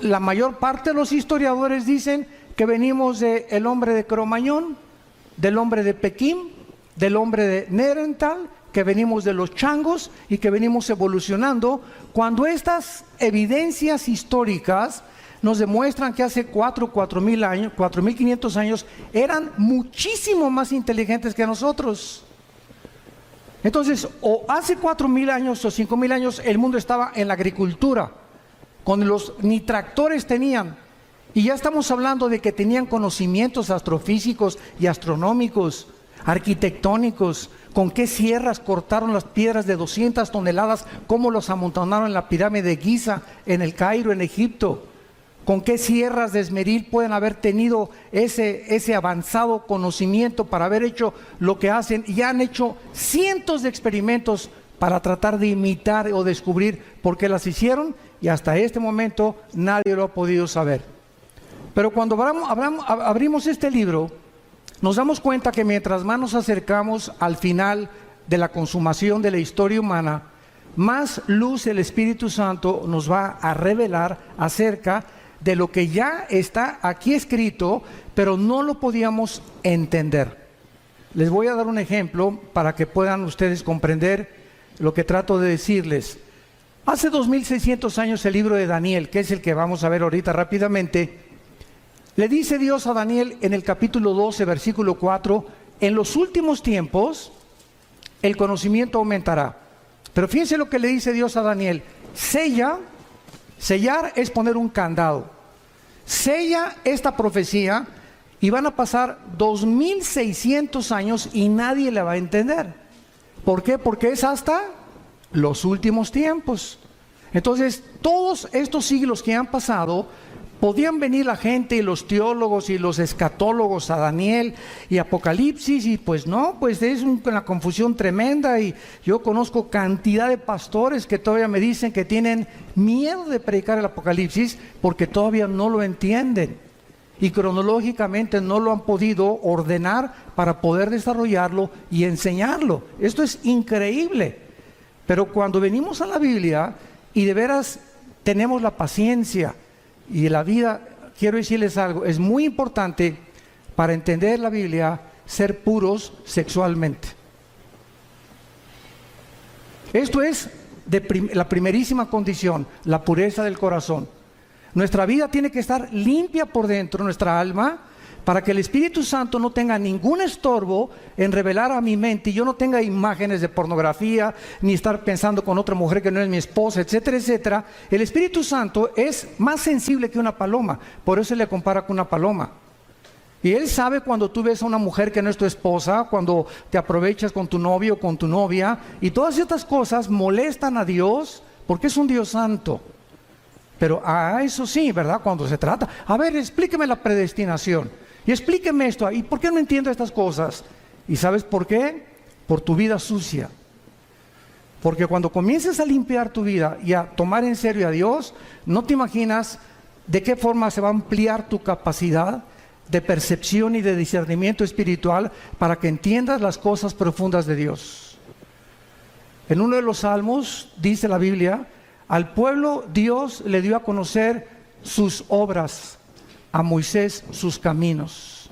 la mayor parte de los historiadores dicen que venimos del hombre de Cromañón, del hombre de Pekín, del hombre de Neandertal, que venimos de los changos y que venimos evolucionando, cuando estas evidencias históricas nos demuestran que hace 4.000 años, 4.500 años, eran muchísimo más inteligentes que nosotros. Entonces, o hace 4.000 años o 5.000 años el mundo estaba en la agricultura, ni tractores tenían, y ya estamos hablando de que tenían conocimientos astrofísicos y astronómicos, arquitectónicos, con qué sierras cortaron las piedras de 200 toneladas, cómo los amontonaron en la pirámide de Giza, en el Cairo, en Egipto, con qué sierras de esmeril pueden haber tenido ese avanzado conocimiento para haber hecho lo que hacen, y han hecho cientos de experimentos para tratar de imitar o descubrir por qué las hicieron, y hasta este momento nadie lo ha podido saber. Pero cuando abrimos este libro, nos damos cuenta que mientras más nos acercamos al final de la consumación de la historia humana, más luz el Espíritu Santo nos va a revelar acerca de lo que ya está aquí escrito, pero no lo podíamos entender. Les voy a dar un ejemplo para que puedan ustedes comprender lo que trato de decirles. Hace 2600 años el libro de Daniel, que es el que vamos a ver ahorita rápidamente, le dice Dios a Daniel en el capítulo 12, versículo 4, en los últimos tiempos el conocimiento aumentará. Pero fíjense lo que le dice Dios a Daniel: sellar es poner un candado. Sella esta profecía y van a pasar 2600 años y nadie la va a entender. ¿Por qué? Porque es hasta los últimos tiempos. Entonces, todos estos siglos que han pasado, podían venir la gente y los teólogos y los escatólogos a Daniel y Apocalipsis, y pues no, pues es una confusión tremenda, y yo conozco cantidad de pastores que todavía me dicen que tienen miedo de predicar el Apocalipsis porque todavía no lo entienden y cronológicamente no lo han podido ordenar para poder desarrollarlo y enseñarlo. Esto es increíble. Pero cuando venimos a la Biblia y de veras tenemos la paciencia y la vida, quiero decirles algo, es muy importante para entender la Biblia ser puros sexualmente. Esto es la primerísima condición, la pureza del corazón. Nuestra vida tiene que estar limpia por dentro, nuestra alma, para que el Espíritu Santo no tenga ningún estorbo en revelar a mi mente y yo no tenga imágenes de pornografía, ni estar pensando con otra mujer que no es mi esposa, etcétera, etcétera. El Espíritu Santo es más sensible que una paloma, por eso se le compara con una paloma. Y Él sabe cuando tú ves a una mujer que no es tu esposa, cuando te aprovechas con tu novio o con tu novia, y todas estas cosas molestan a Dios, porque es un Dios santo. Pero eso sí, ¿verdad? Cuando se trata, a ver, explíqueme la predestinación, y explíqueme esto, ¿y por qué no entiendo estas cosas? ¿Y sabes por qué? Por tu vida sucia. Porque cuando comiences a limpiar tu vida y a tomar en serio a Dios, no te imaginas de qué forma se va a ampliar tu capacidad de percepción y de discernimiento espiritual para que entiendas las cosas profundas de Dios. En uno de los salmos dice la Biblia: al pueblo Dios le dio a conocer sus obras, a Moisés sus caminos.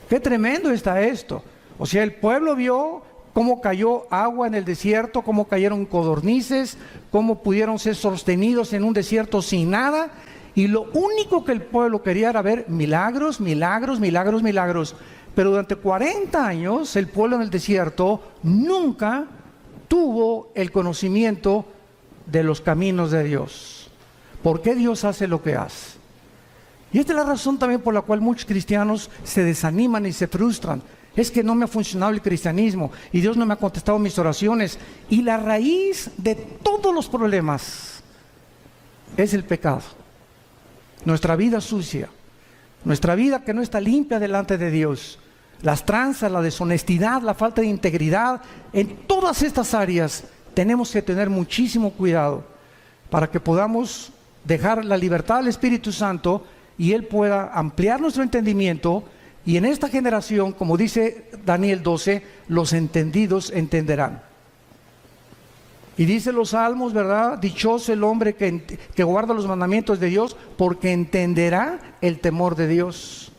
Qué tremendo está esto. O sea, el pueblo vio cómo cayó agua en el desierto, cómo cayeron codornices, cómo pudieron ser sostenidos en un desierto sin nada, y lo único que el pueblo quería era ver milagros, milagros, milagros, milagros. Pero durante 40 años el pueblo en el desierto nunca tuvo el conocimiento de los caminos de Dios. ¿Por qué Dios hace lo que hace? Y esta es la razón también por la cual muchos cristianos se desaniman y se frustran. Es que no me ha funcionado el cristianismo y Dios no me ha contestado mis oraciones. Y la raíz de todos los problemas es el pecado. Nuestra vida sucia, nuestra vida que no está limpia delante de Dios, las tranzas, la deshonestidad, la falta de integridad, en todas estas áreas tenemos que tener muchísimo cuidado para que podamos dejar la libertad al Espíritu Santo y Él pueda ampliar nuestro entendimiento. Y en esta generación, como dice Daniel 12, los entendidos entenderán. Y dice los salmos, ¿verdad? Dichoso el hombre que guarda los mandamientos de Dios, porque entenderá el temor de Dios.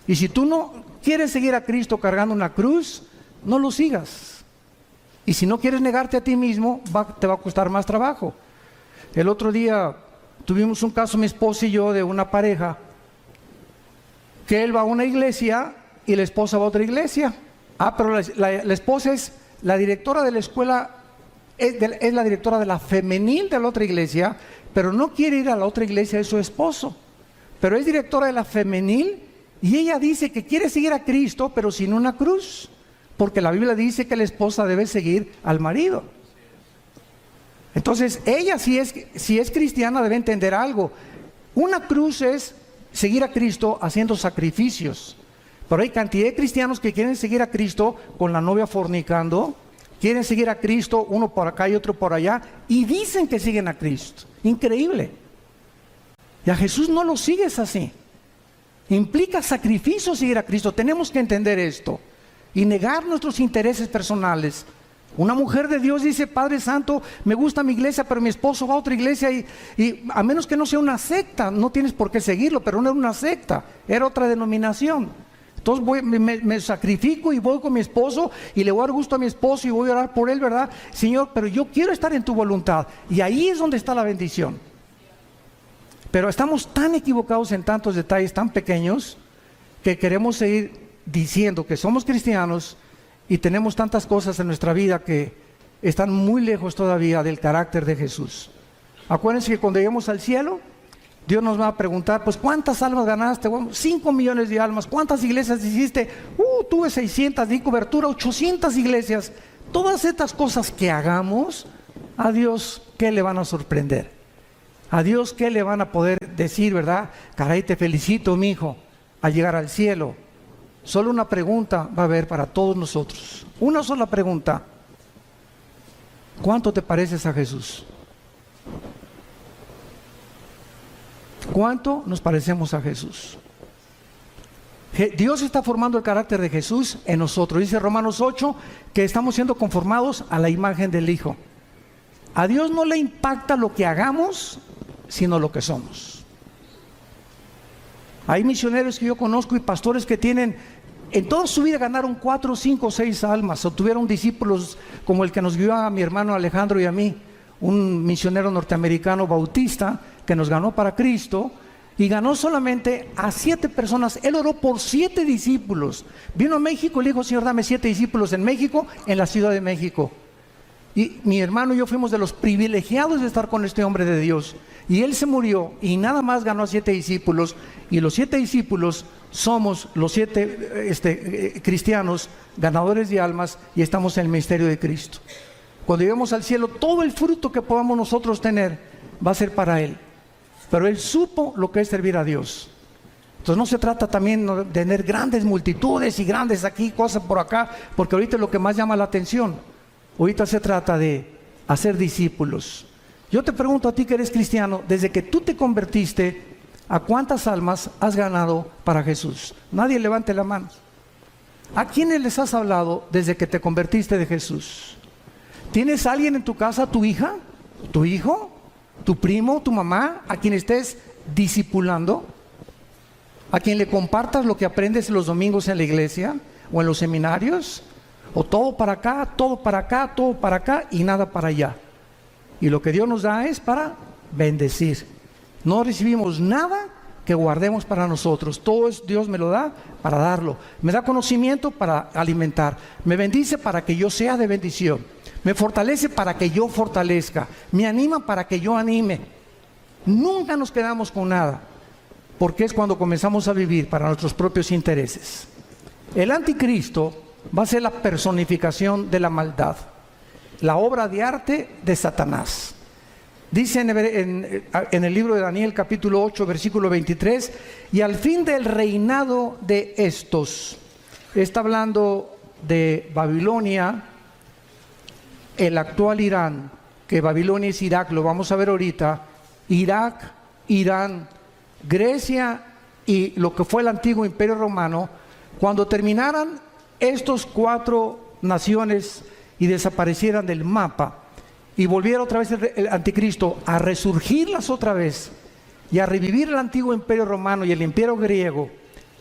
Y si tú no quieres seguir a Cristo cargando una cruz, no lo sigas. Y si no quieres negarte a ti mismo, te va a costar más trabajo. El otro día tuvimos un caso, mi esposa y yo, de una pareja, que él va a una iglesia y la esposa va a otra iglesia. Pero la esposa es la directora de la escuela, es la directora de la femenil de la otra iglesia, pero no quiere ir a la otra iglesia de su esposo. Pero es directora de la femenil y ella dice que quiere seguir a Cristo, pero sin una cruz, porque la Biblia dice que la esposa debe seguir al marido. Entonces ella, si es cristiana, debe entender algo. Una cruz es seguir a Cristo haciendo sacrificios. Pero hay cantidad de cristianos que quieren seguir a Cristo con la novia fornicando, quieren seguir a Cristo, uno por acá y otro por allá, y dicen que siguen a Cristo. Increíble. Y a Jesús no lo sigues así. Implica sacrificio seguir a Cristo. Tenemos que entender esto y negar nuestros intereses personales. Una mujer de Dios dice: Padre Santo, me gusta mi iglesia, pero mi esposo va a otra iglesia y a menos que no sea una secta, no tienes por qué seguirlo, pero no era una secta, era otra denominación. Entonces me sacrifico y voy con mi esposo y le voy a dar gusto a mi esposo y voy a orar por él, ¿verdad? Señor, pero yo quiero estar en tu voluntad. Y ahí es donde está la bendición. Pero estamos tan equivocados en tantos detalles tan pequeños que queremos seguir diciendo que somos cristianos y tenemos tantas cosas en nuestra vida que están muy lejos todavía del carácter de Jesús. Acuérdense que cuando lleguemos al cielo, Dios nos va a preguntar: pues ¿cuántas almas ganaste? Bueno, 5 millones de almas. ¿Cuántas iglesias hiciste? Tuve 600, di cobertura, 800 iglesias. Todas estas cosas que hagamos, a Dios, ¿qué le van a sorprender? A Dios, ¿qué le van a poder decir, verdad? Caray, te felicito, mi hijo, al llegar al cielo. Solo una pregunta va a haber para todos nosotros. Una sola pregunta: ¿cuánto te pareces a Jesús? ¿Cuánto nos parecemos a Jesús? Dios está formando el carácter de Jesús en nosotros. Dice Romanos 8 que estamos siendo conformados a la imagen del Hijo. A Dios no le impacta lo que hagamos, sino lo que somos. Hay misioneros que yo conozco y pastores que tienen, en toda su vida ganaron 4, 5, 6 almas, o tuvieron discípulos como el que nos guió a mi hermano Alejandro y a mí, un misionero norteamericano bautista que nos ganó para Cristo, y ganó solamente a 7 personas. Él oró por 7 discípulos. Vino a México y le dijo: Señor, dame 7 discípulos en México, en la Ciudad de México. Y mi hermano y yo fuimos de los privilegiados de estar con este hombre de Dios. Y él se murió y nada más ganó a 7 discípulos. Y los 7 discípulos somos los 7 cristianos ganadores de almas, y estamos en el ministerio de Cristo. Cuando lleguemos al cielo, todo el fruto que podamos nosotros tener va a ser para Él. Pero Él supo lo que es servir a Dios. Entonces no se trata también de tener grandes multitudes y grandes aquí, cosas por acá, porque ahorita es lo que más llama la atención. Ahorita se trata de hacer discípulos. Yo te pregunto a ti que eres cristiano, desde que tú te convertiste, ¿a cuántas almas has ganado para Jesús? Nadie levante la mano. ¿A quiénes les has hablado desde que te convertiste de Jesús? ¿Tienes a alguien en tu casa, tu hija, tu hijo, tu primo, tu mamá, a quien estés discipulando? ¿A quien le compartas lo que aprendes los domingos en la iglesia o en los seminarios? ¿O todo para acá, todo para acá, todo para acá y nada para allá? Y lo que Dios nos da es para bendecir. No recibimos nada que guardemos para nosotros. Todo es, Dios me lo da para darlo. Me da conocimiento para alimentar. Me bendice para que yo sea de bendición. Me fortalece para que yo fortalezca. Me anima para que yo anime. Nunca nos quedamos con nada, porque es cuando comenzamos a vivir para nuestros propios intereses. El anticristo va a ser la personificación de la maldad, la obra de arte de Satanás. Dice en el libro de Daniel capítulo 8 versículo 23: y al fin del reinado de estos, está hablando de Babilonia, el actual Irán, que Babilonia es Irak, lo vamos a ver ahorita. Irak, Irán, Grecia y lo que fue el antiguo imperio romano. Cuando terminaran estos 4 naciones y desaparecieran del mapa, y volviera otra vez el anticristo a resurgirlas otra vez y a revivir el antiguo imperio romano y el imperio griego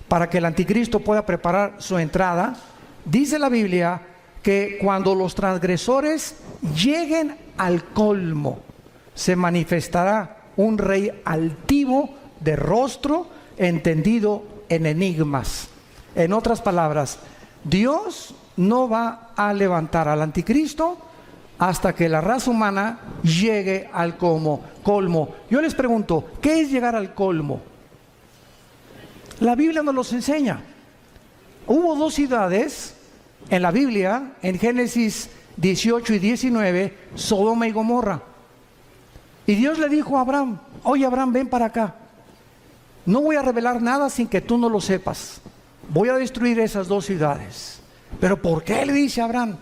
para que el anticristo pueda preparar su entrada, dice la Biblia que cuando los transgresores lleguen al colmo, se manifestará un rey altivo de rostro, entendido en enigmas. En otras palabras, Dios no va a levantar al anticristo hasta que la raza humana llegue al colmo. Yo les pregunto, ¿qué es llegar al colmo? La Biblia nos los enseña. Hubo dos ciudades en la Biblia, en Génesis 18 y 19, Sodoma y Gomorra. Y Dios le dijo a Abraham, oye Abraham, ven para acá. No voy a revelar nada sin que tú no lo sepas. Voy a destruir esas dos ciudades. ¿Pero por qué? Le dice Abraham.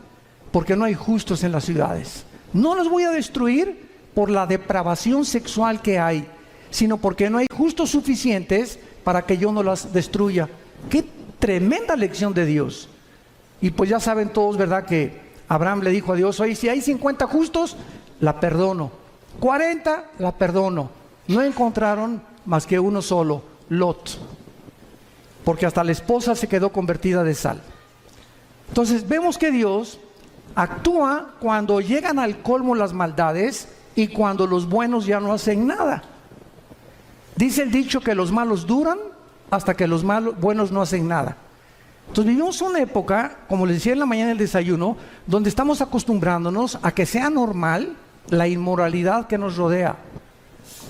Porque no hay justos en las ciudades. No las voy a destruir por la depravación sexual que hay, sino porque no hay justos suficientes para que yo no las destruya. ¡Qué tremenda lección de Dios! Y pues ya saben todos, ¿verdad?, que Abraham le dijo a Dios, oye, si hay 50 justos, la perdono. 40, la perdono. No encontraron más que uno solo, Lot. Porque hasta la esposa se quedó convertida de sal. Entonces vemos que Dios actúa cuando llegan al colmo las maldades y cuando los buenos ya no hacen nada. Dice el dicho que los malos duran hasta que los buenos no hacen nada. Entonces vivimos una época, como les decía en la mañana del desayuno, donde estamos acostumbrándonos a que sea normal la inmoralidad que nos rodea.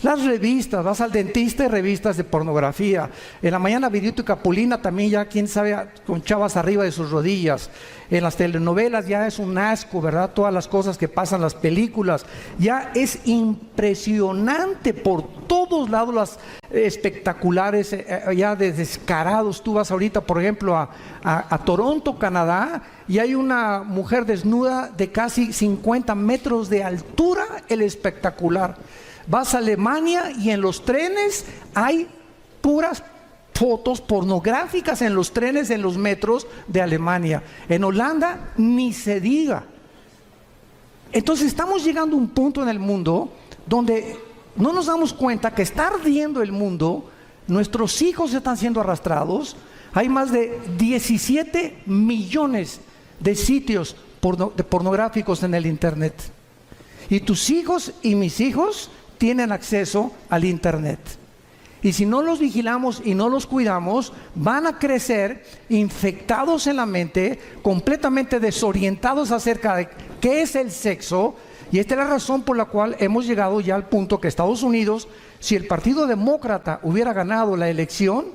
Las revistas, vas al dentista y revistas de pornografía. En la mañana Vidito y Capulina también ya, quién sabe, con chavas arriba de sus rodillas. En las telenovelas ya es un asco, ¿verdad? Todas las cosas que pasan, las películas. Ya es impresionante por todos lados las espectaculares, ya de descarados. Tú vas ahorita, por ejemplo, a Toronto, Canadá, y hay una mujer desnuda de casi 50 metros de altura, el espectacular. Vas a Alemania y en los trenes hay puras fotos pornográficas en los trenes, en los metros de Alemania. En Holanda ni se diga. Entonces estamos llegando a un punto en el mundo donde no nos damos cuenta que está ardiendo el mundo, nuestros hijos están siendo arrastrados. Hay más de 17 millones de sitios pornográficos en el internet. Y tus hijos y mis hijos tienen acceso al internet. Y si no los vigilamos y no los cuidamos, van a crecer infectados en la mente, completamente desorientados acerca de qué es el sexo. Y esta es la razón por la cual hemos llegado ya al punto que Estados Unidos, si el Partido Demócrata hubiera ganado la elección,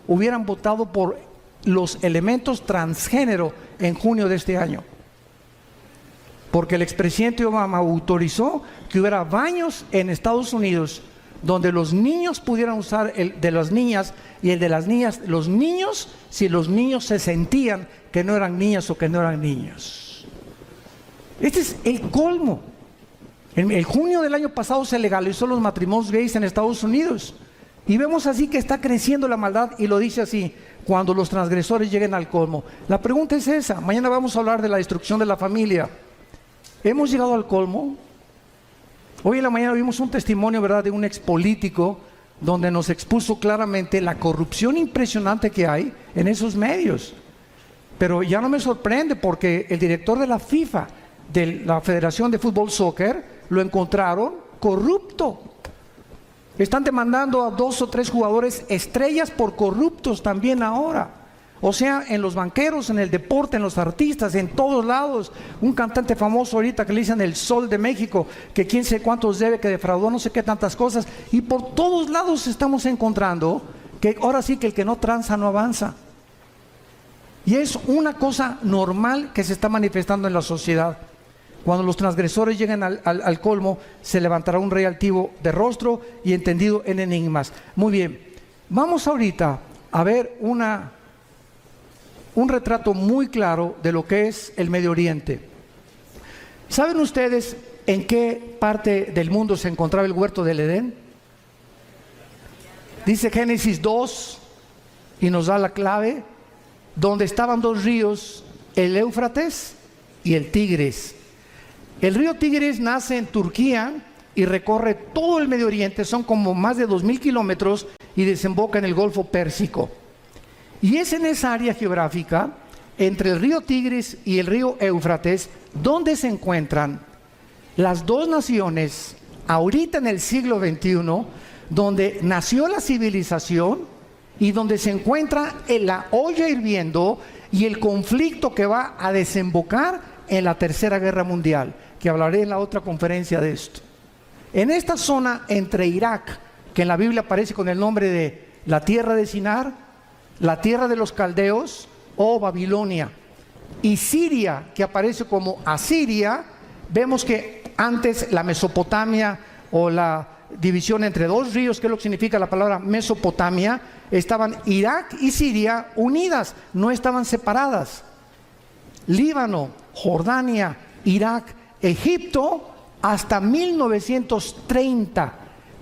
hubieran votado por los elementos transgénero en junio de este año. Porque el expresidente Obama autorizó que hubiera baños en Estados Unidos donde los niños pudieran usar el de las niñas y el de las niñas, los niños, si los niños se sentían que no eran niñas o que no eran niños. Este es el colmo. En junio del año pasado se legalizó los matrimonios gays en Estados Unidos. Y vemos así que está creciendo la maldad, y lo dice así, cuando los transgresores lleguen al colmo. La pregunta es esa. Mañana vamos a hablar de la destrucción de la familia. ¿Hemos llegado al colmo? Hoy en la mañana vimos un testimonio, ¿verdad?, de un expolítico donde nos expuso claramente la corrupción impresionante que hay en esos medios. Pero ya no me sorprende porque el director de la FIFA, de la Federación de Fútbol Soccer, lo encontraron corrupto. Están demandando a 2 o 3 jugadores estrellas por corruptos también ahora. O sea, en los banqueros, en el deporte, en los artistas, en todos lados. Un cantante famoso ahorita que le dicen el Sol de México, que quién sé cuántos debe, que defraudó no sé qué tantas cosas. Y por todos lados estamos encontrando que ahora sí que el que no tranza no avanza. Y es una cosa normal que se está manifestando en la sociedad. Cuando los transgresores lleguen al colmo, se levantará un rey altivo de rostro y entendido en enigmas. Muy bien, vamos ahorita a ver un retrato muy claro de lo que es el Medio Oriente. ¿Saben ustedes en qué parte del mundo se encontraba el huerto del Edén? Dice Génesis 2 y nos da la clave, donde estaban 2 ríos, el Éufrates y el Tigris. El río Tigris nace en Turquía y recorre todo el Medio Oriente, son como más de 2000 kilómetros, y desemboca en el Golfo Pérsico. Y es en esa área geográfica, entre el río Tigris y el río Éufrates, donde se encuentran las dos naciones, ahorita en el siglo XXI, donde nació la civilización y donde se encuentra en la olla hirviendo y el conflicto que va a desembocar en la Tercera Guerra Mundial, que hablaré en la otra conferencia de esto. En esta zona entre Irak, que en la Biblia aparece con el nombre de la tierra de Sinar, la tierra de los caldeos o Babilonia, y Siria, que aparece como Asiria, vemos que antes la Mesopotamia o la división entre dos ríos, que es lo que significa la palabra Mesopotamia, estaban Irak y Siria unidas, no estaban separadas. Líbano, Jordania, Irak, Egipto, hasta 1930,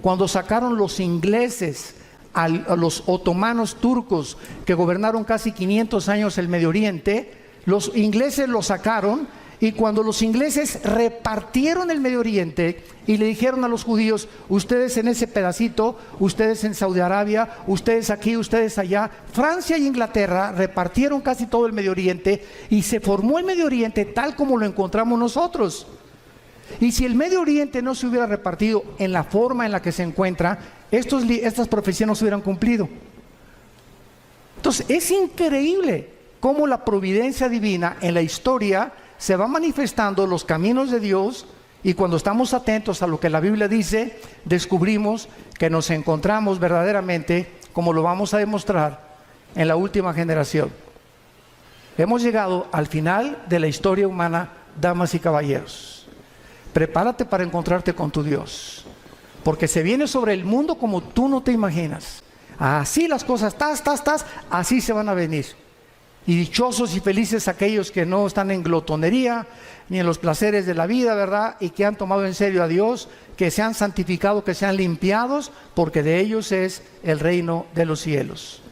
cuando sacaron los ingleses a los otomanos turcos que gobernaron casi 500 años el Medio Oriente. Los ingleses lo sacaron, y cuando los ingleses repartieron el Medio Oriente y le dijeron a los judíos: ustedes en ese pedacito, ustedes en Saudi Arabia, ustedes aquí, ustedes allá, Francia y Inglaterra repartieron casi todo el Medio Oriente, y se formó el Medio Oriente tal como lo encontramos nosotros. Y si el Medio Oriente no se hubiera repartido en la forma en la que se encuentra, estas profecías no se hubieran cumplido. Entonces es increíble cómo la providencia divina en la historia se va manifestando, los caminos de Dios, y cuando estamos atentos a lo que la Biblia dice, descubrimos que nos encontramos verdaderamente, como lo vamos a demostrar, en la última generación. Hemos llegado al final de la historia humana, damas y caballeros. Prepárate para encontrarte con tu Dios, porque se viene sobre el mundo como tú no te imaginas. Así las cosas, así se van a venir. Y dichosos y felices aquellos que no están en glotonería ni en los placeres de la vida, ¿verdad? Y que han tomado en serio a Dios, que se han santificado, que se han limpiados, porque de ellos es el reino de los cielos.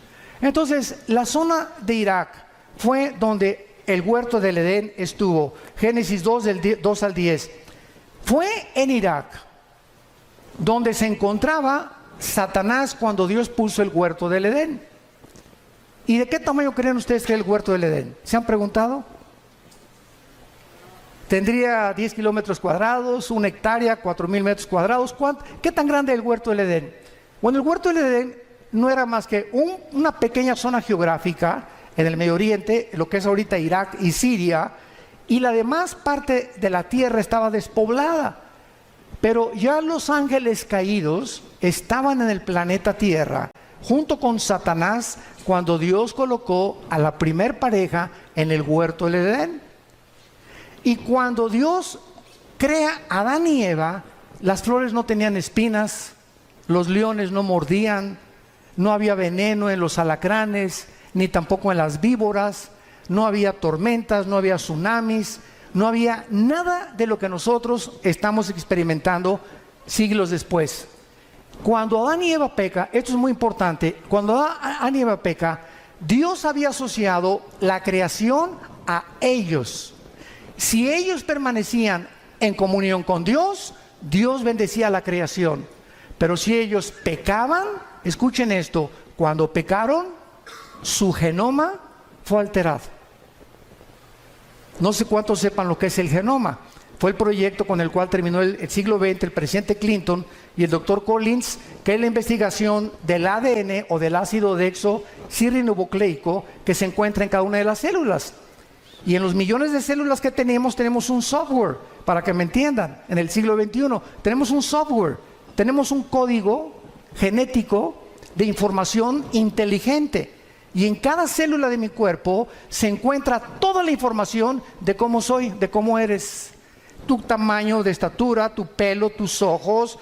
Entonces, la zona de Irak fue donde el huerto del Edén estuvo. Génesis 2, del 2 al 10. Fue en Irak donde se encontraba Satanás cuando Dios puso el huerto del Edén. ¿Y de qué tamaño creen ustedes que es el huerto del Edén? ¿Se han preguntado? Tendría 10 kilómetros cuadrados, 1 hectárea, 4000 metros cuadrados. ¿Qué tan grande es el huerto del Edén? Bueno, el huerto del Edén no era más que una pequeña zona geográfica en el Medio Oriente, lo que es ahorita Irak y Siria, y la demás parte de la tierra estaba despoblada. Pero ya los ángeles caídos estaban en el planeta Tierra, junto con Satanás, cuando Dios colocó a la primer pareja en el huerto del Edén. Y cuando Dios crea a Adán y Eva, las flores no tenían espinas, los leones no mordían, no había veneno en los alacranes, ni tampoco en las víboras, no había tormentas, no había tsunamis, no había nada de lo que nosotros estamos experimentando siglos después. Cuando Adán y Eva peca, esto es muy importante, cuando Adán y Eva peca, Dios había asociado la creación a ellos. Si ellos permanecían en comunión con Dios, Dios bendecía la creación. Pero si ellos pecaban, escuchen esto, cuando pecaron, su genoma fue alterado. No sé cuántos sepan lo que es el genoma. Fue el proyecto con el cual terminó el siglo XX el presidente Clinton y el doctor Collins, que es la investigación del ADN o del ácido desoxirribonucleico que se encuentra en cada una de las células. Y en los millones de células que tenemos un software, para que me entiendan, en el siglo XXI, tenemos un software, tenemos un código genético de información inteligente. Y en cada célula de mi cuerpo se encuentra toda la información de cómo soy, de cómo eres, tu tamaño de estatura, tu pelo, tus ojos.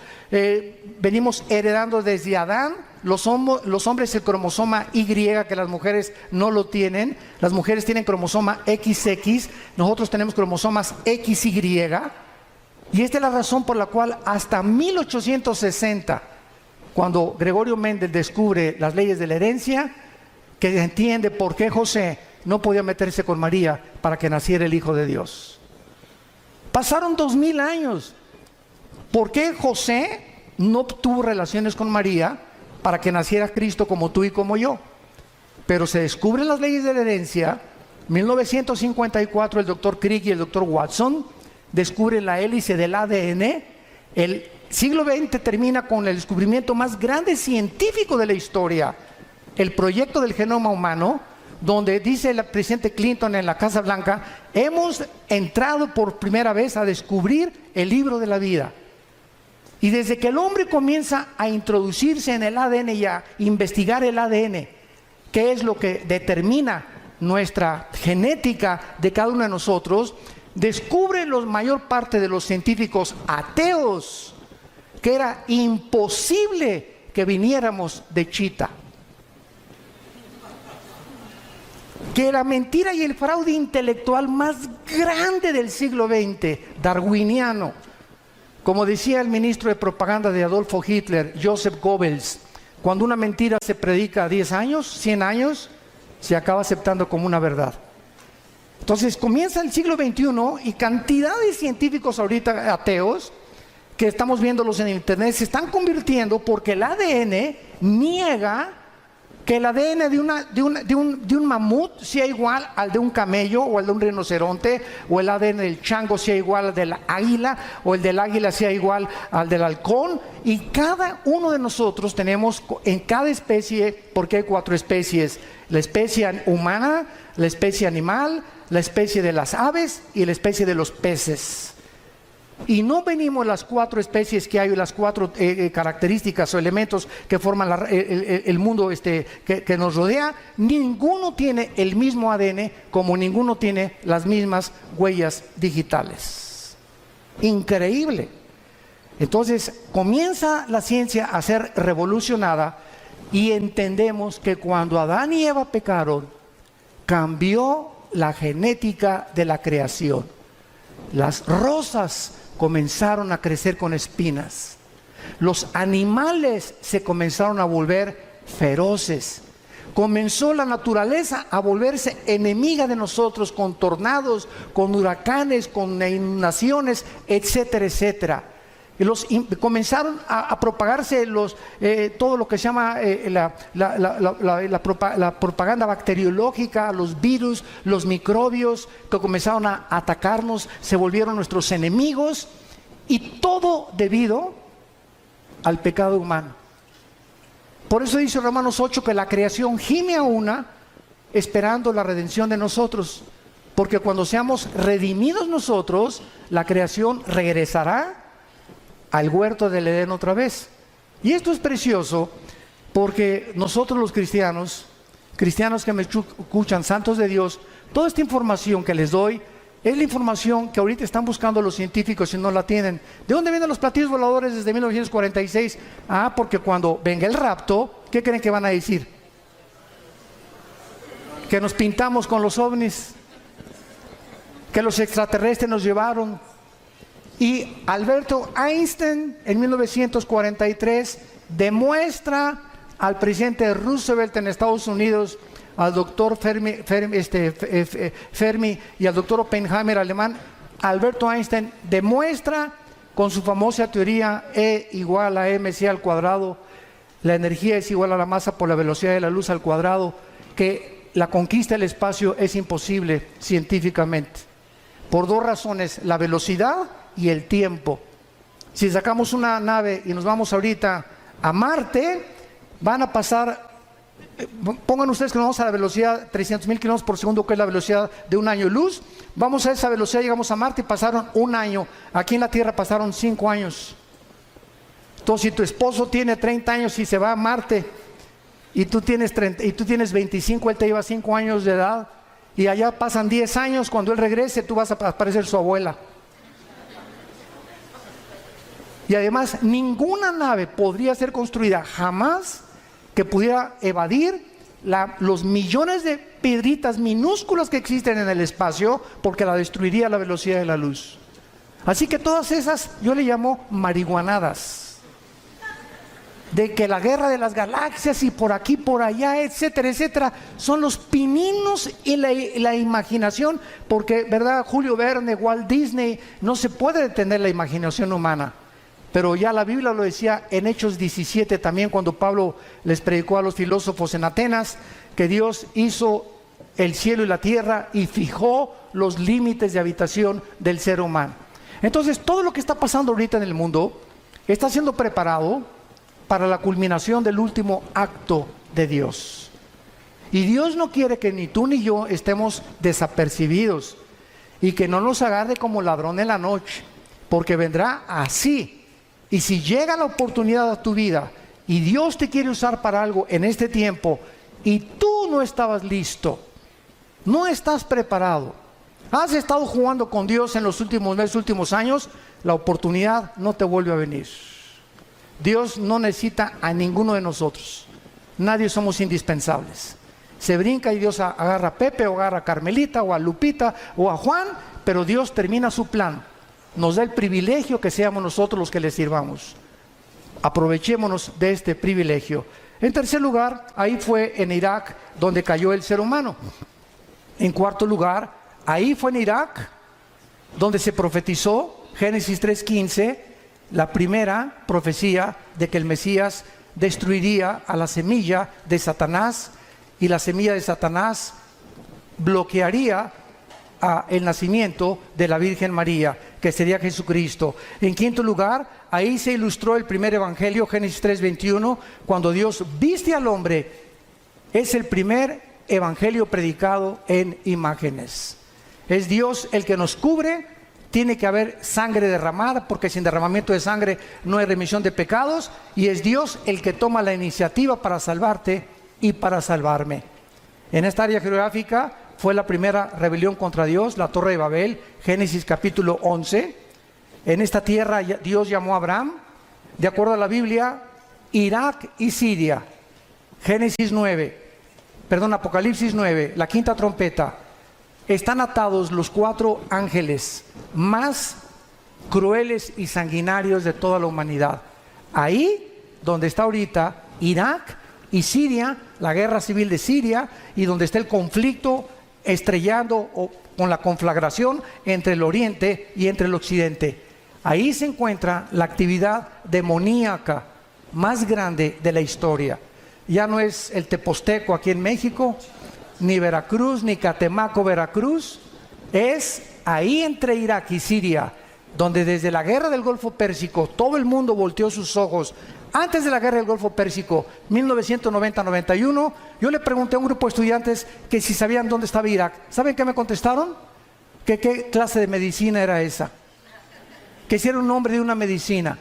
Venimos heredando desde Adán, los hombres el cromosoma Y, que las mujeres no lo tienen. Las mujeres tienen cromosoma XX, nosotros tenemos cromosomas XY. Y esta es la razón por la cual hasta 1860, cuando Gregorio Mendel descubre las leyes de la herencia, que entiende por qué José no podía meterse con María para que naciera el Hijo de Dios. Pasaron 2000 años. ¿Por qué José no tuvo relaciones con María para que naciera Cristo como tú y como yo? Pero se descubren las leyes de la herencia. 1954 el doctor Crick y el doctor Watson descubren la hélice del ADN. El siglo XX termina con el descubrimiento más grande científico de la historia, el proyecto del genoma humano, donde dice el presidente Clinton en la Casa Blanca: hemos entrado por primera vez a descubrir el libro de la vida. Y desde que el hombre comienza a introducirse en el ADN y a investigar el ADN, que es lo que determina nuestra genética de cada uno de nosotros, descubren la mayor parte de los científicos ateos que era imposible que viniéramos de Chita, que la mentira y el fraude intelectual más grande del siglo XX, darwiniano, como decía el ministro de propaganda de Adolfo Hitler, Joseph Goebbels, cuando una mentira se predica 10 años, 100 años, se acaba aceptando como una verdad. Entonces comienza el siglo XXI y cantidad de científicos ahorita ateos, que estamos viéndolos en internet, se están convirtiendo porque el ADN niega que el ADN de un mamut sea igual al de un camello o al de un rinoceronte, o el ADN del chango sea igual al del águila, o el del águila sea igual al del halcón. Y cada uno de nosotros tenemos en cada especie, porque hay 4 especies: la especie humana, la especie animal, la especie de las aves y la especie de los peces. Y no venimos las 4 especies que hay, las 4 características o elementos que forman el mundo que nos rodea. Ninguno tiene el mismo ADN, como ninguno tiene las mismas huellas digitales. Increíble. Entonces comienza la ciencia a ser revolucionada y entendemos que cuando Adán y Eva pecaron, cambió la genética de la creación. Las rosas comenzaron a crecer con espinas. Los animales se comenzaron a volver feroces. Comenzó la naturaleza a volverse enemiga de nosotros, con tornados, con huracanes, con inundaciones, etcétera, etcétera. Comenzaron a propagarse todo lo que se llama la propaganda bacteriológica, los virus, los microbios que comenzaron a atacarnos, se volvieron nuestros enemigos, y todo debido al pecado humano. Por eso dice Romanos 8 que la creación gime a una esperando la redención de nosotros, porque cuando seamos redimidos nosotros, la creación regresará al huerto del Edén otra vez. Y esto es precioso porque nosotros los cristianos que me escuchan, santos de Dios, toda esta información que les doy es la información que ahorita están buscando los científicos y no la tienen. ¿De dónde vienen los platillos voladores desde 1946? Porque cuando venga el rapto, ¿qué creen que van a decir? Que nos pintamos con los ovnis, que los extraterrestres nos llevaron. Y Alberto Einstein en 1943 demuestra al presidente Roosevelt en Estados Unidos, al doctor Fermi y al doctor Oppenheimer alemán. Alberto Einstein demuestra con su famosa teoría E igual a mc al cuadrado, la energía es igual a la masa por la velocidad de la luz al cuadrado, que la conquista del espacio es imposible científicamente, por 2 razones: la velocidad y el tiempo. Si sacamos una nave y nos vamos ahorita a Marte, van a pasar, pongan ustedes que nos vamos a la velocidad 300,000 kilómetros por segundo, que es la velocidad de un año luz. Vamos a esa velocidad, llegamos a Marte y pasaron 1 año. Aquí en la Tierra pasaron 5 años. Entonces, si tu esposo tiene 30 años y se va a Marte, y tú tienes 25, él te lleva 5 años de edad, y allá pasan 10 años, cuando él regrese, tú vas a parecer su abuela. Y además, ninguna nave podría ser construida jamás que pudiera evadir los millones de piedritas minúsculas que existen en el espacio, porque la destruiría a la velocidad de la luz. Así que todas esas yo le llamo marihuanadas. de que la guerra de las galaxias y por aquí, por allá, etcétera, etcétera, son los pininos y la imaginación, porque, ¿verdad? Julio Verne, Walt Disney, no se puede detener la imaginación humana. Pero ya la Biblia lo decía en Hechos 17 también, cuando Pablo les predicó a los filósofos en Atenas, que Dios hizo el cielo y la tierra y fijó los límites de habitación del ser humano. Entonces, todo lo que está pasando ahorita en el mundo está siendo preparado para la culminación del último acto de Dios. Y Dios no quiere que ni tú ni yo estemos desapercibidos y que no nos agarre como ladrón en la noche, porque vendrá así. Y si llega la oportunidad a tu vida y Dios te quiere usar para algo en este tiempo y tú no estabas listo, no estás preparado, has estado jugando con Dios en los últimos meses, últimos años, la oportunidad no te vuelve a venir. Dios no necesita a ninguno de nosotros. Nadie somos indispensables. Se brinca y Dios agarra a Pepe, o agarra a Carmelita, o a Lupita, o a Juan, pero Dios termina su plan. Nos da el privilegio que seamos nosotros los que le sirvamos. Aprovechémonos de este privilegio. En tercer lugar, ahí fue en Irak donde cayó el ser humano. En cuarto lugar, ahí fue en Irak donde se profetizó, Génesis 3:15, la primera profecía de que el Mesías destruiría a la semilla de Satanás, y la semilla de Satanás bloquearía el nacimiento de la Virgen María, que sería Jesucristo. En quinto lugar, ahí se ilustró el primer evangelio, Génesis 3:21, cuando Dios viste al hombre. Es el primer evangelio predicado en imágenes. Es Dios el que nos cubre. Tiene que haber sangre derramada, porque sin derramamiento de sangre no hay remisión de pecados, y es Dios el que toma la iniciativa para salvarte y para salvarme. En esta área geográfica fue la primera rebelión contra Dios, la Torre de Babel, Génesis capítulo 11. En esta tierra Dios llamó a Abraham, de acuerdo a la Biblia, Irak y Siria. Apocalipsis 9, la quinta trompeta. Están atados los 4 ángeles más crueles y sanguinarios de toda la humanidad. Ahí donde está ahorita Irak y Siria, la guerra civil de Siria, y donde está el conflicto estrellando o con la conflagración entre el oriente y entre el occidente. Ahí se encuentra la actividad demoníaca más grande de la historia. Ya no es el Teposteco aquí en México, ni Veracruz, ni Catemaco, Veracruz. Es ahí entre Irak y Siria, donde desde la guerra del Golfo Pérsico todo el mundo volteó sus ojos. Antes de la guerra del Golfo Pérsico, 1990-91, yo le pregunté a un grupo de estudiantes que si sabían dónde estaba Irak. ¿Saben qué me contestaron? Que qué clase de medicina era esa, que si era un nombre de una medicina.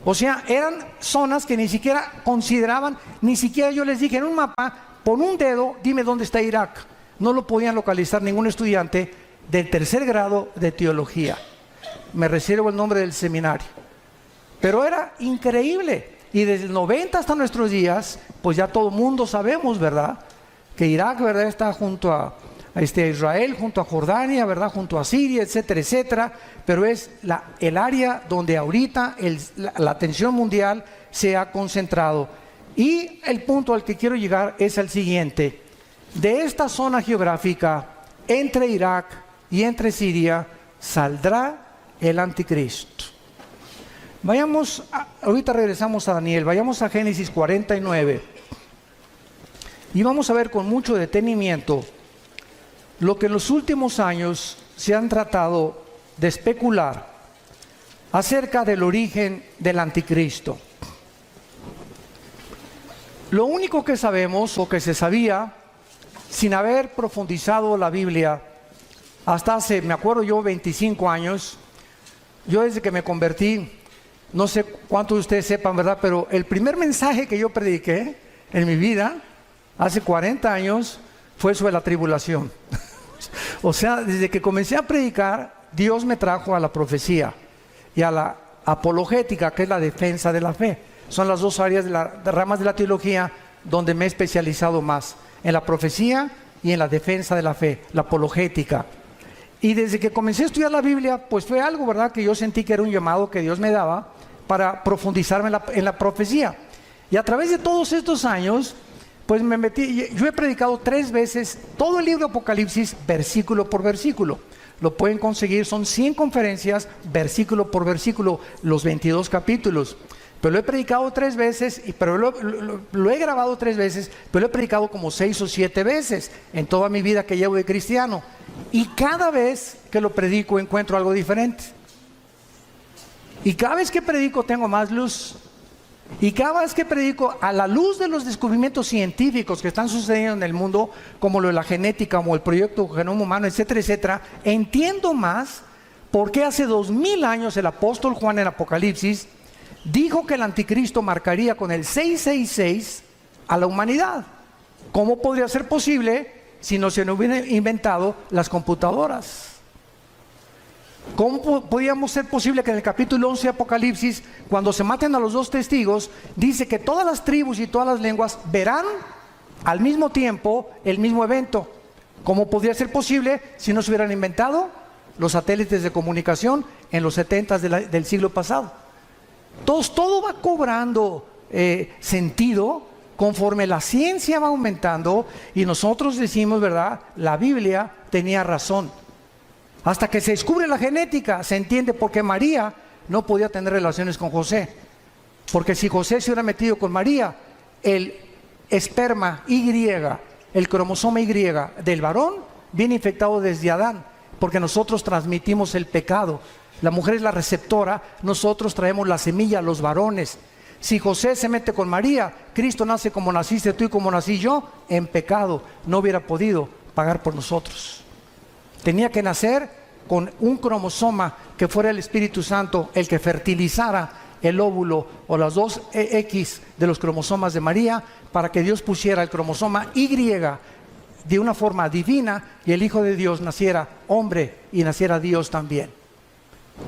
O sea, eran zonas que ni siquiera consideraban, ni siquiera yo les dije en un mapa, pon un dedo, dime dónde está Irak. No lo podían localizar ningún estudiante del tercer grado de teología. Me reservo el nombre del seminario. Pero era increíble. Y desde el 90 hasta nuestros días, pues ya todo el mundo sabemos, ¿verdad? Que Irak, ¿verdad? Está junto a Israel, junto a Jordania, ¿verdad? Junto a Siria, etcétera, etcétera. Pero es el área donde ahorita la atención mundial se ha concentrado. Y el punto al que quiero llegar es el siguiente. De esta zona geográfica, entre Irak y entre Siria, saldrá el anticristo. Ahorita regresamos a Daniel, vayamos a Génesis 49. Y vamos a ver con mucho detenimiento lo que en los últimos años se han tratado de especular acerca del origen del anticristo. Lo único que sabemos, o que se sabía, sin haber profundizado la Biblia, hasta hace, me acuerdo yo, 25 años, yo desde que me convertí, no sé cuántos de ustedes sepan, ¿verdad? Pero el primer mensaje que yo prediqué en mi vida, hace 40 años, fue sobre la tribulación. O sea, desde que comencé a predicar, Dios me trajo a la profecía y a la apologética, que es la defensa de la fe. Son las dos áreas de ramas de la teología donde me he especializado más, en la profecía y en la defensa de la fe, la apologética. Y desde que comencé a estudiar la Biblia, pues fue algo, ¿verdad?, que yo sentí que era un llamado que Dios me daba para profundizarme en la profecía. Y a través de todos estos años, pues me metí, yo he predicado 3 veces todo el libro de Apocalipsis, versículo por versículo. Lo pueden conseguir, son 100 conferencias, versículo por versículo, los 22 capítulos. Pero lo he predicado 3 veces, pero lo he grabado 3 veces, pero lo he predicado como 6 o 7 veces en toda mi vida que llevo de cristiano. Y cada vez que lo predico encuentro algo diferente. Y cada vez que predico tengo más luz. Y cada vez que predico a la luz de los descubrimientos científicos que están sucediendo en el mundo, como lo de la genética, como el proyecto Genoma Humano, etcétera, etcétera, entiendo más por qué hace 2000 años el apóstol Juan en Apocalipsis dijo que el anticristo marcaría con el 666 a la humanidad. ¿Cómo podría ser posible si no se hubieran inventado las computadoras? ¿Cómo podíamos ser posible que en el capítulo 11 de Apocalipsis, cuando se maten a los 2 testigos, dice que todas las tribus y todas las lenguas verán al mismo tiempo el mismo evento? ¿Cómo podría ser posible si no se hubieran inventado los satélites de comunicación en los 70 del siglo pasado? Entonces todo va cobrando sentido conforme la ciencia va aumentando y nosotros decimos, ¿verdad? La Biblia tenía razón. Hasta que se descubre la genética, se entiende por qué María no podía tener relaciones con José. Porque si José se hubiera metido con María, el esperma Y, el cromosoma Y del varón, viene infectado desde Adán, porque nosotros transmitimos el pecado. La mujer es la receptora, nosotros traemos la semilla a los varones. Si José se mete con María, Cristo nace como naciste tú y como nací yo, en pecado. No hubiera podido pagar por nosotros. Tenía que nacer con un cromosoma que fuera el Espíritu Santo el que fertilizara el óvulo o las 2 X de los cromosomas de María, para que Dios pusiera el cromosoma Y de una forma divina y el Hijo de Dios naciera hombre y naciera Dios también.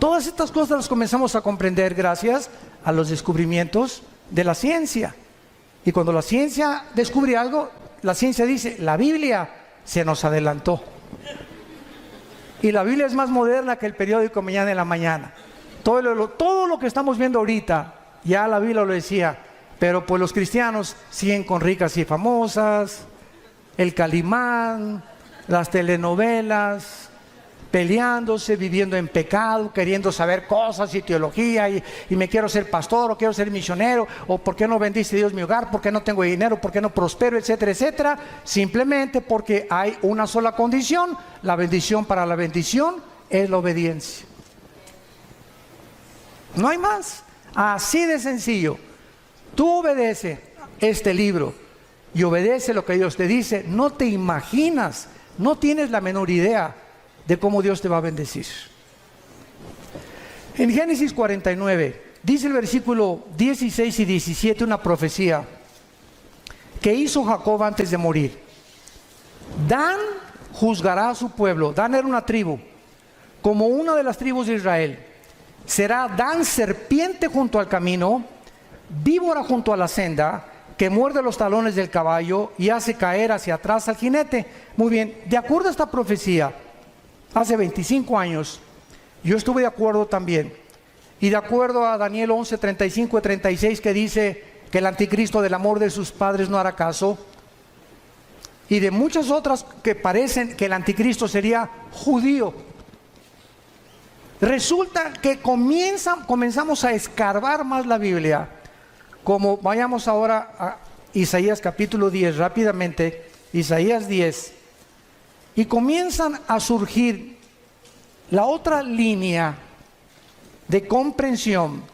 Todas estas cosas las comenzamos a comprender gracias a los descubrimientos de la ciencia. Y cuando la ciencia descubre algo, la ciencia dice, la Biblia se nos adelantó. Y la Biblia es más moderna que el periódico Mañana en la Mañana. Todo lo que estamos viendo ahorita, ya la Biblia lo decía, pero pues los cristianos siguen con Ricas y Famosas, el Calimán, las telenovelas, peleándose, viviendo en pecado, queriendo saber cosas y teología, y me quiero ser pastor, o quiero ser misionero, o por qué no bendice Dios mi hogar, por qué no tengo dinero, por qué no prospero, etcétera, etcétera, simplemente porque hay una sola condición. La bendición para la bendición es la obediencia. No hay más, así de sencillo. Tú obedece este libro y obedece lo que Dios te dice, no te imaginas, no tienes la menor idea de cómo Dios te va a bendecir. En Génesis 49 dice el versículo 16 y 17 una profecía que hizo Jacob antes de morir. Dan juzgará a su pueblo. Dan era una tribu, como una de las tribus de Israel. Será Dan serpiente junto al camino, víbora junto a la senda, que muerde los talones del caballo y hace caer hacia atrás al jinete. Muy bien, de acuerdo a esta profecía, hace 25 años, yo estuve de acuerdo también. Y de acuerdo a Daniel 11, 35 y 36, que dice que el anticristo del amor de sus padres no hará caso. Y de muchas otras que parecen que el anticristo sería judío. Resulta que comenzamos a escarbar más la Biblia. Como vayamos ahora a Isaías capítulo 10, rápidamente, Isaías 10. Y comienzan a surgir la otra línea de comprensión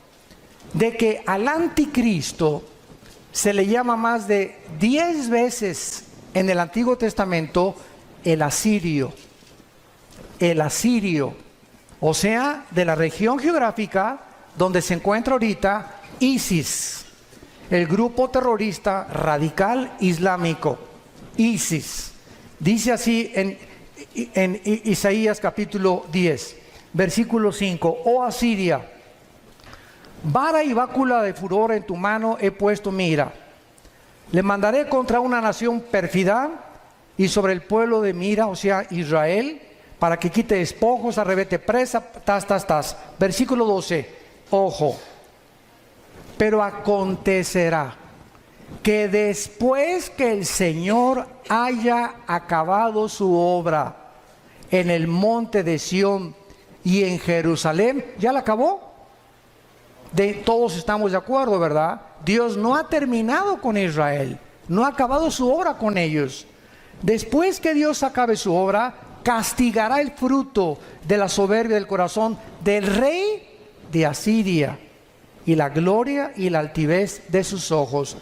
de que al anticristo se le llama más de 10 veces en el Antiguo Testamento el asirio. El asirio, o sea, de la región geográfica donde se encuentra ahorita ISIS, el grupo terrorista radical islámico, ISIS. Dice así en Isaías capítulo 10, versículo 5, oh Asiria, vara y bácula de furor en tu mano he puesto mi ira. Le mandaré contra una nación pérfida y sobre el pueblo de mi ira, o sea, Israel, para que quite despojos, arrebete presa, Versículo 12, ojo, pero acontecerá. que después que el Señor haya acabado su obra en el monte de Sión y en Jerusalén, ¿ya la acabó? Todos estamos de acuerdo, ¿verdad? Dios no ha terminado con Israel, no ha acabado su obra con ellos. Después que Dios acabe su obra, castigará el fruto de la soberbia del corazón del rey de Asiria y la gloria y la altivez de sus ojos.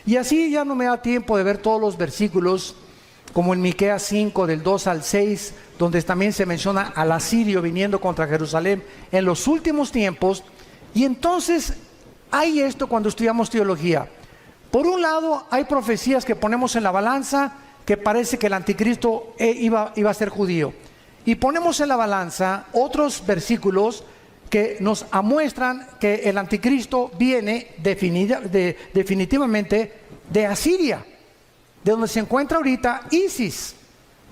Y así ya no me da tiempo de ver todos los versículos, como en Miqueas 5 del 2 al 6, donde también se menciona al asirio viniendo contra Jerusalén en los últimos tiempos. Y entonces hay esto cuando estudiamos teología. Por un lado hay profecías que ponemos en la balanza, que parece que el anticristo iba a ser judío. Y ponemos en la balanza otros versículos que nos amuestran que el anticristo viene definitivamente de Asiria, de donde se encuentra ahorita ISIS.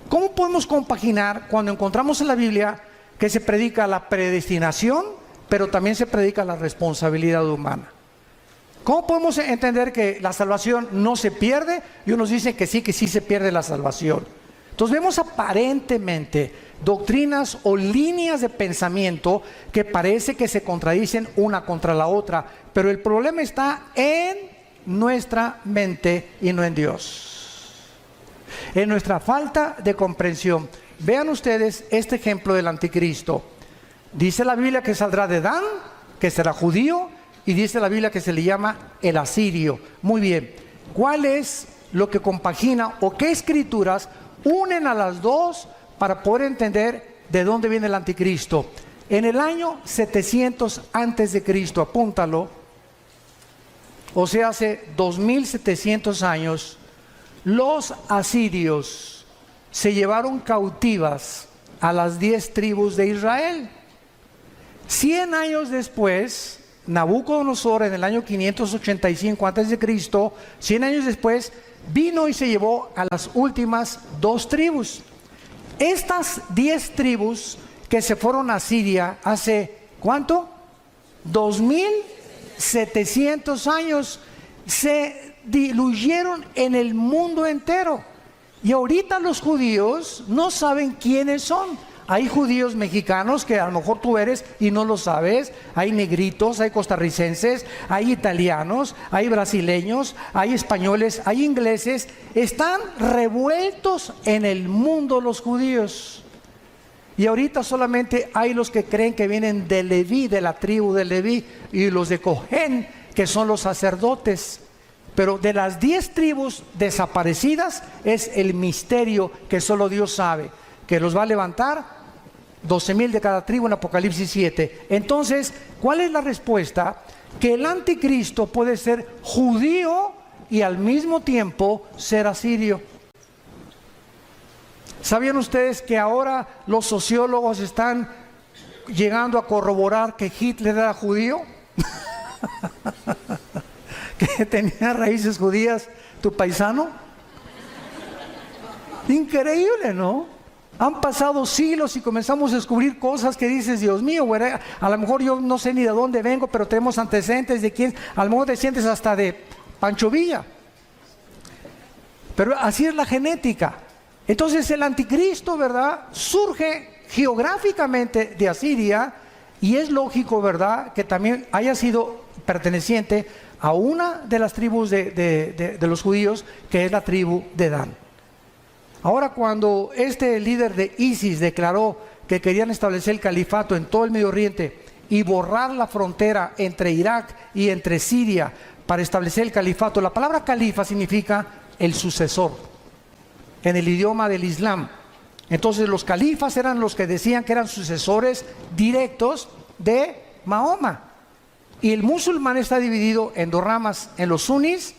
¿Cómo podemos compaginar cuando encontramos en la Biblia que se predica la predestinación, pero también se predica la responsabilidad humana? ¿Cómo podemos entender que la salvación no se pierde y unos dicen que sí se pierde la salvación? Entonces vemos aparentemente doctrinas o líneas de pensamiento que parece que se contradicen una contra la otra, pero el problema está en nuestra mente y no en Dios, en nuestra falta de comprensión. Vean ustedes este ejemplo del anticristo. Dice la Biblia que saldrá de Dan, que será judío, y dice la Biblia que se le llama el asirio. Muy bien, ¿cuál es lo que compagina o qué escrituras unen a las dos para poder entender de dónde viene el anticristo? En el año 700 antes de Cristo, apúntalo, o sea, hace 2700 años, los asirios se llevaron cautivas a las 10 tribus de Israel. 100 años después, Nabucodonosor, en el año 585 antes de Cristo, 100 años después, vino y se llevó a las últimas 2 tribus. Estas 10 tribus que se fueron a Siria hace, ¿cuánto? 2700 años, se diluyeron en el mundo entero. Y ahorita los judíos no saben quiénes son. Hay judíos mexicanos que a lo mejor tú eres y no lo sabes. Hay negritos, hay costarricenses, hay italianos, hay brasileños, hay españoles, hay ingleses. Están revueltos en el mundo los judíos. Y ahorita solamente hay los que creen que vienen de Leví, de la tribu de Leví, y los de Cojén, que son los sacerdotes. Pero de las 10 tribus desaparecidas es el misterio que solo Dios sabe, que los va a levantar 12,000 de cada tribu en Apocalipsis 7. Entonces, ¿cuál es la respuesta? Que el anticristo puede ser judío y al mismo tiempo ser asirio. ¿Sabían ustedes que ahora los sociólogos están llegando a corroborar que Hitler era judío? Que tenía raíces judías, tu paisano. Increíble, ¿no? Han pasado siglos y comenzamos a descubrir cosas que dices, Dios mío, güey, a lo mejor yo no sé ni de dónde vengo, pero tenemos antecedentes de quién, a lo mejor te sientes hasta de Pancho Villa. Pero así es la genética. Entonces el anticristo, ¿verdad?, surge geográficamente de Asiria, y es lógico, ¿verdad?, que también haya sido perteneciente a una de las tribus de los judíos, que es la tribu de Dan. Ahora, cuando este líder de ISIS declaró que querían establecer el califato en todo el Medio Oriente y borrar la frontera entre Irak y entre Siria para establecer el califato, la palabra califa significa el sucesor en el idioma del Islam. Entonces los califas eran los que decían que eran sucesores directos de Mahoma. Y el musulmán está dividido en 2 ramas, en los sunnis,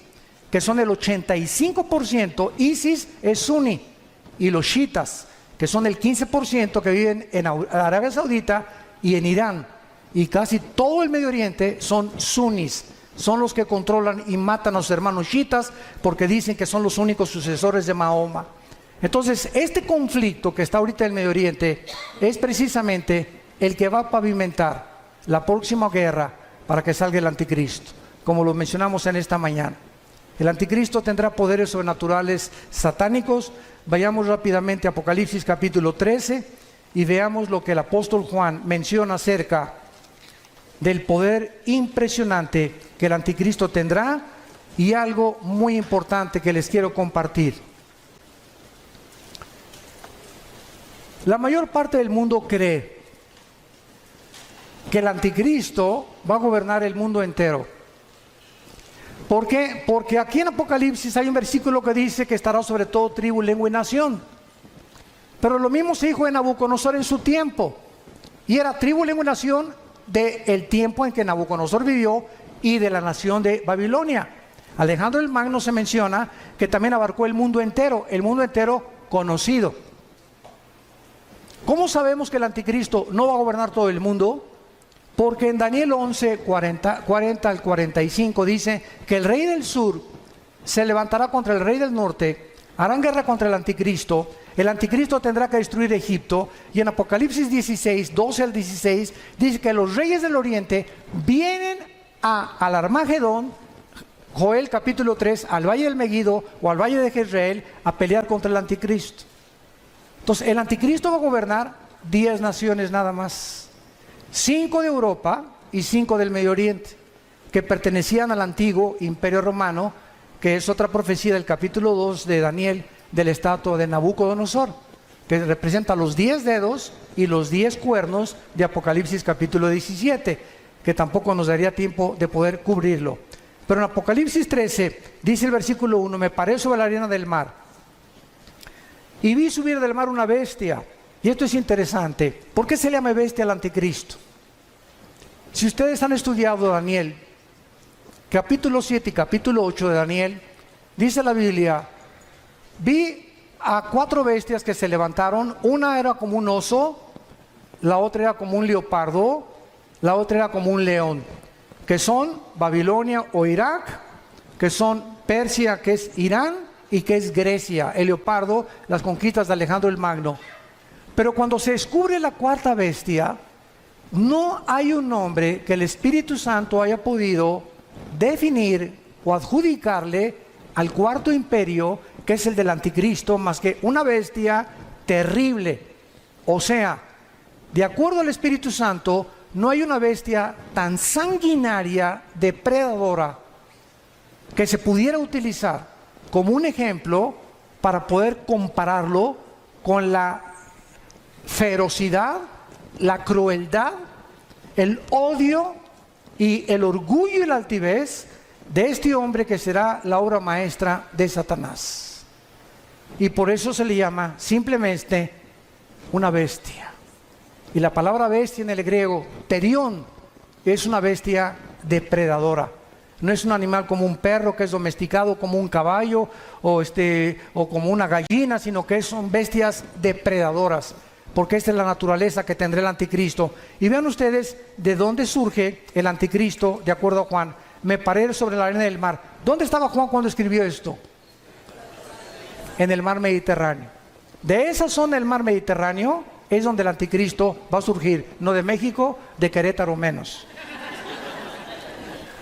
que son el 85%, ISIS es suní, y los chiitas, que son el 15% que viven en Arabia Saudita y en Irán. Y casi todo el Medio Oriente son sunnis, son los que controlan y matan a los hermanos chiitas porque dicen que son los únicos sucesores de Mahoma. Entonces, este conflicto que está ahorita en el Medio Oriente es precisamente el que va a pavimentar la próxima guerra para que salga el anticristo, como lo mencionamos en esta mañana. El anticristo tendrá poderes sobrenaturales satánicos. Vayamos rápidamente a Apocalipsis capítulo 13 y veamos lo que el apóstol Juan menciona acerca del poder impresionante que el anticristo tendrá, y algo muy importante que les quiero compartir. La mayor parte del mundo cree que el anticristo va a gobernar el mundo entero. ¿Por qué? Porque aquí en Apocalipsis hay un versículo que dice que estará sobre todo tribu, lengua y nación. Pero lo mismo se dijo de Nabucodonosor en su tiempo. Y era tribu, lengua y nación del tiempo en que Nabucodonosor vivió y de la nación de Babilonia. Alejandro el Magno se menciona que también abarcó el mundo entero conocido. ¿Cómo sabemos que el anticristo no va a gobernar todo el mundo? Porque en Daniel 11, 40 al 45 dice que el rey del sur se levantará contra el rey del norte, harán guerra contra el anticristo tendrá que destruir Egipto, y en Apocalipsis 16, 12 al 16 dice que los reyes del oriente vienen al Armagedón, Joel capítulo 3, al valle del Megiddo o al valle de Jezreel a pelear contra el anticristo. Entonces el anticristo va a gobernar 10 naciones nada más, 5 de Europa y 5 del Medio Oriente, que pertenecían al antiguo imperio romano, que es otra profecía del capítulo 2 de Daniel, de la estatua de Nabucodonosor, que representa los 10 dedos y los 10 cuernos de Apocalipsis capítulo 17, que tampoco nos daría tiempo de poder cubrirlo. Pero en Apocalipsis 13 dice el versículo 1: me paré sobre la arena del mar y vi subir del mar una bestia. Y esto es interesante. ¿Por qué se le llama bestia al anticristo? Si ustedes han estudiado Daniel, capítulo 7 y capítulo 8 de Daniel, dice la Biblia: vi a 4 bestias que se levantaron. Una era como un oso, la otra era como un leopardo, la otra era como un león, que son Babilonia o Irak, que son Persia, que es Irán, y que es Grecia. El leopardo, las conquistas de Alejandro el Magno. Pero cuando se descubre la 4ª bestia, no hay un nombre que el Espíritu Santo haya podido definir o adjudicarle al 4º imperio, que es el del anticristo, más que una bestia terrible. O sea, de acuerdo al Espíritu Santo, no hay una bestia tan sanguinaria, depredadora, que se pudiera utilizar como un ejemplo para poder compararlo con la ferocidad, la crueldad, el odio y el orgullo y la altivez de este hombre que será la obra maestra de Satanás. Y por eso se le llama simplemente una bestia. Y la palabra bestia en el griego, terión, es una bestia depredadora. No es un animal como un perro que es domesticado, como un caballo o como una gallina, sino que son bestias depredadoras, porque esta es la naturaleza que tendrá el anticristo. Y vean ustedes de dónde surge el anticristo, de acuerdo a Juan. Me paré sobre la arena del mar. ¿Dónde estaba Juan cuando escribió esto? En el mar Mediterráneo. De esa zona del mar Mediterráneo es donde el anticristo va a surgir, no de México, de Querétaro menos.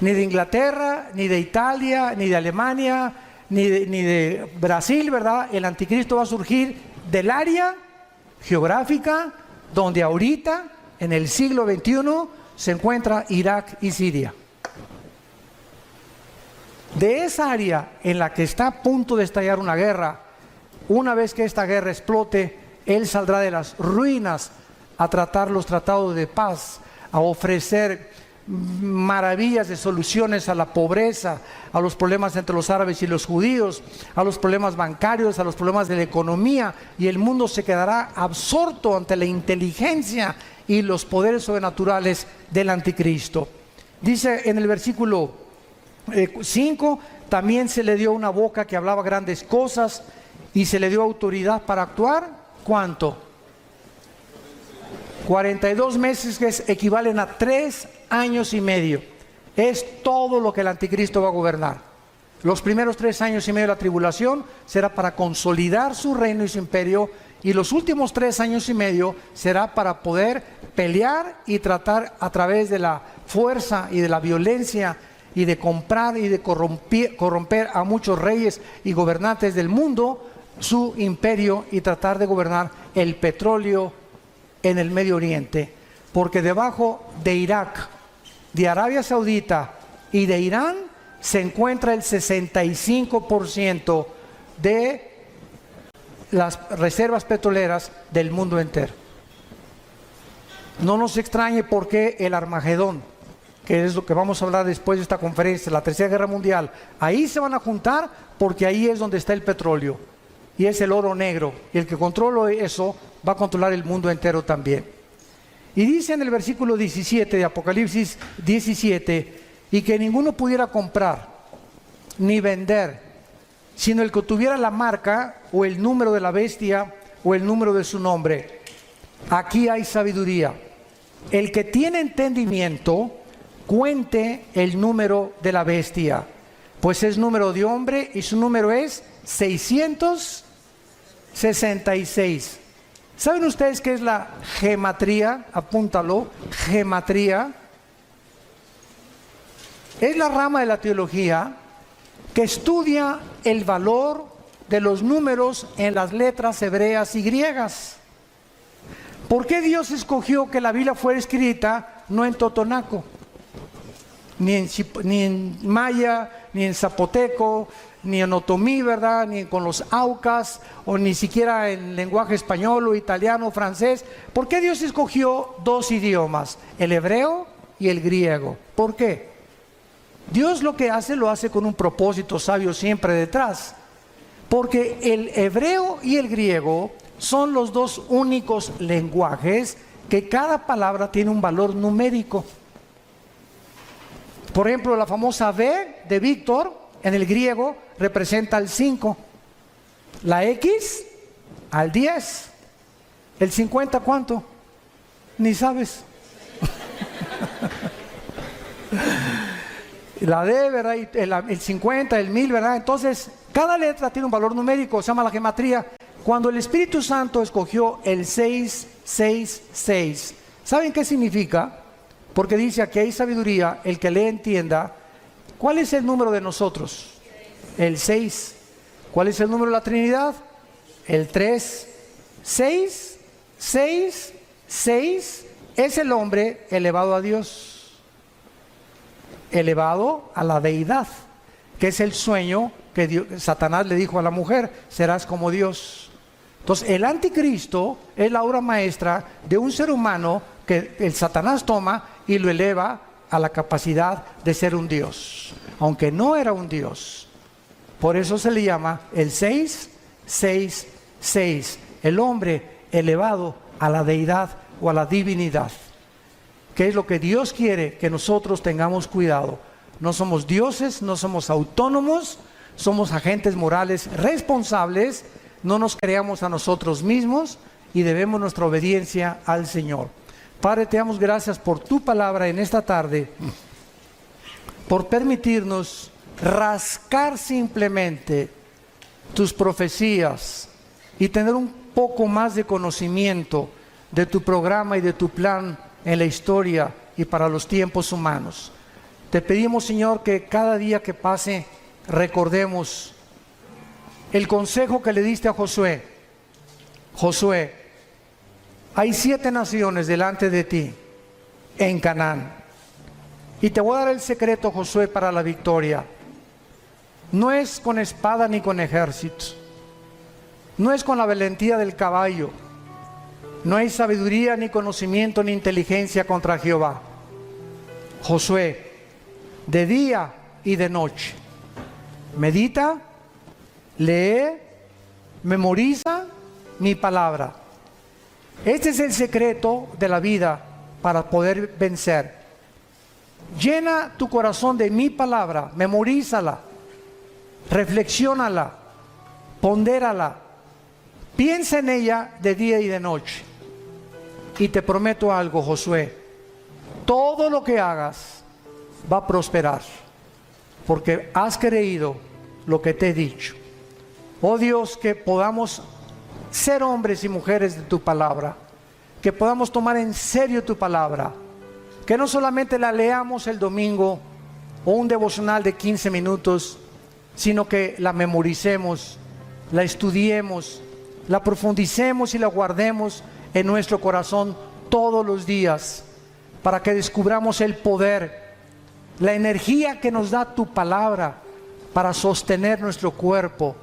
Ni de Inglaterra, ni de Italia, ni de Alemania, ni de Brasil, ¿verdad? El anticristo va a surgir del área geográfica donde ahorita, en el siglo XXI, se encuentra Irak y Siria. De esa área en la que está a punto de estallar una guerra, una vez que esta guerra explote, él saldrá de las ruinas a tratar los tratados de paz, a ofrecer maravillas de soluciones a la pobreza, a los problemas entre los árabes y los judíos, a los problemas bancarios, a los problemas de la economía, y el mundo se quedará absorto ante la inteligencia y los poderes sobrenaturales del anticristo. Dice en el versículo 5, también se le dio una boca que hablaba grandes cosas y se le dio autoridad para actuar. ¿Cuánto? 42 meses, que equivalen a 3 años y medio. Es todo lo que el anticristo va a gobernar. Los primeros 3 años y medio de la tribulación será para consolidar su reino y su imperio, y los últimos 3 años y medio será para poder pelear y tratar a través de la fuerza y de la violencia y de comprar y de corromper a muchos reyes y gobernantes del mundo su imperio y tratar de gobernar el petróleo en el Medio Oriente, porque debajo de Irak, de Arabia Saudita y de Irán se encuentra el 65% de las reservas petroleras del mundo entero. No nos extrañe por qué el Armagedón, que es lo que vamos a hablar después de esta conferencia, la Tercera Guerra Mundial, ahí se van a juntar porque ahí es donde está el petróleo y es el oro negro, y el que controla eso va a controlar el mundo entero también. Y dice en el versículo 17 de Apocalipsis 17, y que ninguno pudiera comprar ni vender, sino el que tuviera la marca o el número de la bestia o el número de su nombre. Aquí hay sabiduría. El que tiene entendimiento, cuente el número de la bestia, pues es número de hombre y su número es 666. ¿Saben ustedes qué es la gematría? Apúntalo, gematría. Es la rama de la teología que estudia el valor de los números en las letras hebreas y griegas. ¿Por qué Dios escogió que la Biblia fuera escrita no en totonaco, ni en maya, ni en zapoteco, ni en otomí, ¿verdad? Ni con los aucas, o ni siquiera en lenguaje español o italiano o francés? ¿Por qué Dios escogió dos idiomas, el hebreo y el griego? ¿Por qué? Dios lo que hace, lo hace con un propósito sabio siempre detrás. Porque el hebreo y el griego son los dos únicos lenguajes que cada palabra tiene un valor numérico. Por ejemplo, la famosa V de Víctor en el griego representa el 5, la X al 10, el 50 ¿cuánto? Ni sabes. La D, ¿verdad? El 50, el 1000, ¿verdad? Entonces, cada letra tiene un valor numérico, se llama la gematría. Cuando el Espíritu Santo escogió el 666, ¿saben qué significa? Porque dice aquí hay sabiduría, el que le entienda. ¿Cuál es el número de nosotros? El 6. ¿Cuál es el número de la Trinidad? El 3. 6, 6, 6 es el hombre elevado a Dios, elevado a la deidad, que es el sueño que Satanás le dijo a la mujer: serás como Dios. Entonces el anticristo es la obra maestra de un ser humano que el Satanás toma y lo eleva a la capacidad de ser un Dios, aunque no era un Dios. Por eso se le llama el 666, el hombre elevado a la deidad o a la divinidad, que es lo que Dios quiere que nosotros tengamos cuidado. No somos dioses, no somos autónomos, somos agentes morales responsables, no nos creamos a nosotros mismos y debemos nuestra obediencia al Señor. Padre, te damos gracias por tu palabra en esta tarde, por permitirnos rascar simplemente tus profecías y tener un poco más de conocimiento de tu programa y de tu plan en la historia y para los tiempos humanos. Te pedimos, Señor, que cada día que pase recordemos el consejo que le diste a Josué. Josué, hay 7 naciones delante de ti en Canaán, y te voy a dar el secreto, Josué, para la victoria. No es con espada ni con ejército, no es con la valentía del caballo, no hay sabiduría ni conocimiento ni inteligencia contra Jehová. Josué, de día y de noche, medita, lee, memoriza mi palabra. Este es el secreto de la vida para poder vencer. Llena tu corazón de mi palabra, memorízala, reflexiónala, pondérala, piensa en ella de día y de noche. Y te prometo algo, Josué, todo lo que hagas va a prosperar, porque has creído lo que te he dicho. Oh Dios, que podamos ser hombres y mujeres de tu palabra, que podamos tomar en serio tu palabra, que no solamente la leamos el domingo o un devocional de 15 minutos, sino que la memoricemos, la estudiemos, la profundicemos y la guardemos en nuestro corazón todos los días, para que descubramos el poder, la energía que nos da tu palabra para sostener nuestro cuerpo.